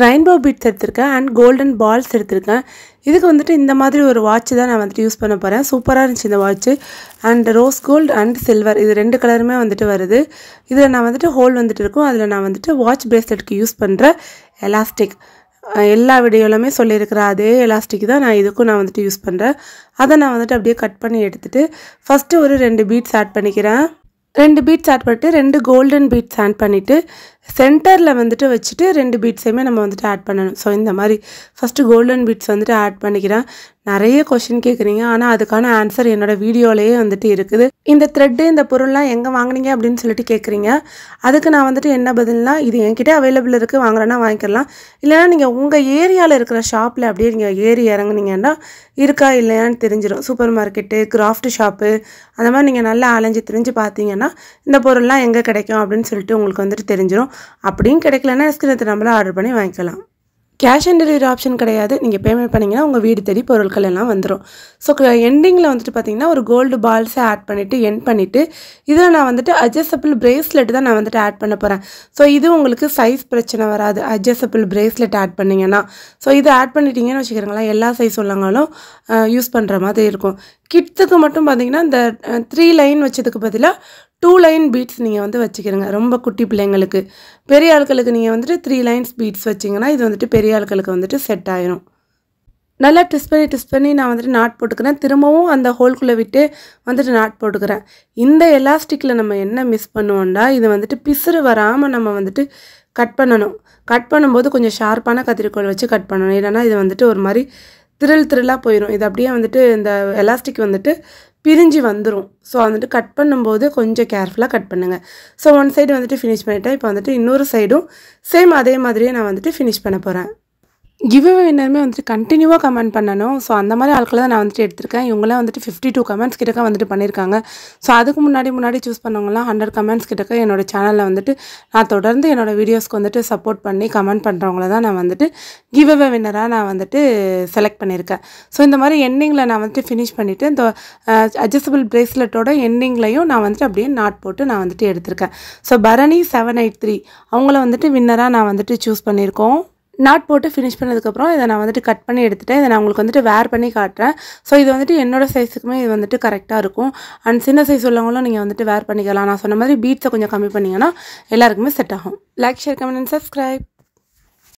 Rainbow beads எடுத்திருக்கேன் and golden balls எடுத்திருக்கேன். இதுக்கு வந்துட்டு இந்த மாதிரி ஒரு வாட்ச் தான் நான் வந்துட்டு யூஸ் பண்ண போகிறேன். சூப்பராக இருந்துச்சு இந்த watch. And rose gold and silver இது 2 கலருமே வந்துட்டு வருது. இதில் நான் வந்துட்டு ஹோல் வந்துட்டு இருக்கும். அதில் நான் வந்துட்டு வாட்ச் பிரேஸ்லெட்டுக்கு யூஸ் பண்ணுற எலாஸ்டிக் எல்லா வீடியோலையுமே சொல்லியிருக்கிற அதே எலாஸ்டிக் தான் நான் வந்துட்டு யூஸ் பண்ணுறேன். அதை நான் வந்துட்டு அப்படியே கட் பண்ணி எடுத்துகிட்டு ஃபஸ்ட்டு ஒரு 2 பீட்ஸ் ஆட் பண்ணிக்கிறேன். 2 பீட்ஸ் ஆட் பண்ணிட்டு 2 கோல்டன் பீட்ஸ் ஆட் பண்ணிவிட்டு சென்டரில் வந்துட்டு வச்சுட்டு 2 பீட்ஸையுமே நம்ம வந்துட்டு ஆட் பண்ணணும். ஸோ இந்த மாதிரி ஃபஸ்ட்டு கோல்டன் பீட்ஸ் வந்துட்டு ஆட் பண்ணிக்கிறேன். நிறைய கொஷின் கேட்குறீங்க, ஆனால் அதுக்கான ஆன்சர் என்னோடய வீடியோலேயே வந்துட்டு இருக்குது. இந்த த்ரெட்டு இந்த பொருள்லாம் எங்கே வாங்கினீங்க அப்படின்னு சொல்லிட்டு கேட்குறீங்க. அதுக்கு நான் வந்துட்டு என்ன பதில்னா, இது என்கிட்ட அவைலபிள் இருக்குது, வாங்குறேன்னா வாங்கிக்கலாம். இல்லைனா நீங்கள் உங்கள் ஏரியாவில் இருக்கிற ஷாப்பில் அப்படியே நீங்கள் ஏறி இறங்குனீங்கன்னா இருக்கா இல்லையான்னு தெரிஞ்சிடும். சூப்பர் மார்க்கெட்டு, கிராஃப்ட் ஷாப்பு அந்த மாதிரி நீங்கள் நல்லா அலைஞ்சு தெரிஞ்சு பார்த்தீங்கன்னா இந்த பொருள்லாம் எங்கே கிடைக்கும் அப்படின்னு சொல்லிட்டு உங்களுக்கு வந்துட்டு தெரிஞ்சிடும். அப்படியும் கிடைக்கலன்னா ஸ்கிரீன் நம்பரில் ஆர்டர் பண்ணி வாங்கிக்கலாம். கேஷ் ஆன் டெலிவரி ஆப்ஷன் கிடையாது. நீங்கள் பேமெண்ட் பண்ணிங்கன்னா உங்கள் வீடு தேடி பொருட்கள் எல்லாம் வந்துடும். ஸோ எண்டிங்கில் வந்துட்டு பார்த்தீங்கன்னா ஒரு கோல்டு பால்ஸை ஆட் பண்ணிவிட்டு எண்ட் பண்ணிவிட்டு இதில் நான் வந்துட்டு அட்ஜஸ்டபிள் பிரேஸ்லெட் தான் நான் வந்துட்டு ஆட் பண்ண போகிறேன். ஸோ இது உங்களுக்கு சைஸ் பிரச்சனை வராது அட்ஜஸ்டபிள் பிரேஸ்லெட் ஆட் பண்ணிங்கன்னா. ஸோ இது ஆட் பண்ணிட்டீங்கன்னு வச்சுக்கிறீங்களா, எல்லா சைஸ் உள்ளவங்களும் யூஸ் பண்ணுற மாதிரி இருக்கும். கிட்ஸுக்கு மட்டும் பார்த்தீங்கன்னா இந்த 3 லைன் வச்சதுக்கு பதிலாக 2 லைன் பீட்ஸ் நீங்கள் வந்து வச்சுக்கிறீங்க. ரொம்ப குட்டி பிள்ளைங்களுக்கு. பெரிய ஆட்களுக்கு நீங்கள் வந்துட்டு 3 லைன்ஸ் பீட்ஸ் வச்சிங்கன்னா இது வந்துட்டு பெரிய ஆட்களுக்கு வந்துட்டு செட் ஆயிரும். நல்லா ட்விஸ்ட் பண்ணி நான் வந்துட்டு நாட் போட்டுக்கிறேன். திரும்பவும் அந்த ஹோல்குள்ளே விட்டு வந்துட்டு நாட் போட்டுக்கிறேன். இந்த எலாஸ்டிக்கில் நம்ம என்ன மிஸ் பண்ணுவோம்னா, இது வந்துட்டு பிசுறு வராமல் நம்ம வந்துட்டு கட் பண்ணணும். கட் பண்ணும்போது கொஞ்சம் ஷார்ப்பான கத்திரிக்கோல் வச்சு கட் பண்ணணும். இல்லைன்னா இது வந்துட்டு ஒரு மாதிரி திரளாக போயிடும். இது அப்படியே வந்துட்டு இந்த எலாஸ்டிக் வந்துட்டு பிரிஞ்சு வந்துடும். ஸோ வந்துட்டு கட் பண்ணும்போது கொஞ்சம் கேர்ஃபுல்லாக கட் பண்ணுங்கள். ஸோ ஒன் சைடு வந்துட்டு ஃபினிஷ் பண்ணிவிட்டேன். இப்போ வந்துட்டு இன்னொரு சைடும் சேம் அதே மாதிரியே நான் வந்துட்டு ஃபினிஷ் பண்ண போகிறேன். கிவ்அவே வின்னருமே வந்துட்டு கண்டினியூவாக கமெண்ட் பண்ணணும். ஸோ அந்த மாதிரி ஆட்களை தான் நான் வந்துட்டு எடுத்திருக்கேன். இவங்களாம் வந்துட்டு 52 கமெண்ட்ஸ் கிட்டக்க வந்துட்டு பண்ணியிருக்காங்க. ஸோ அதுக்கு முன்னாடி சூஸ் பண்ணவங்களாம் 100 கமெண்ட்ஸ் கிட்டக்க என்னோடய சேனலில் வந்துட்டு நான் தொடர்ந்து என்னோடய வீடியோஸ்க்கு வந்துட்டு சப்போர்ட் பண்ணி கமெண்ட் பண்ணுறவங்கள தான் நான் வந்துட்டு கிவ்அவே வின்னராக நான் வந்துட்டு செலக்ட் பண்ணியிருக்கேன். ஸோ இந்த மாதிரி எண்டிங்கில் நான் வந்துட்டு ஃபினிஷ் பண்ணிவிட்டு இந்த அட்ஜஸ்டபிள் பிரேஸ்லெட்டோட எண்டிங்லையும் நான் வந்துட்டு அப்படியே நாட் போட்டு நான் வந்துட்டு எடுத்திருக்கேன். ஸோ பரணி 783 அவங்கள வந்துட்டு வின்னராக நான் வந்துட்டு சூஸ் பண்ணியிருக்கோம். நாட் போட்டு ஃபினிஷ் பண்ணதுக்கப்புறம் இதை நான் வந்துட்டு கட் பண்ணி எடுத்துட்டேன். இதை நான் உங்களுக்கு வந்துட்டு வேர் பண்ணி காட்டுறேன். ஸோ இது வந்துட்டு என்னோடய சைஸுக்குமே இது வந்துட்டு கரெக்டாக இருக்கும். அண்ட் சின்ன சைஸ் உள்ளவங்களும் நீங்கள் வந்துட்டு வேர் பண்ணிக்கலாம். நான் சொன்ன மாதிரி பீட்ஸை கொஞ்சம் கம்மி பண்ணிங்கன்னா எல்லாருக்குமே செட் ஆகும். Like, share, comment and subscribe.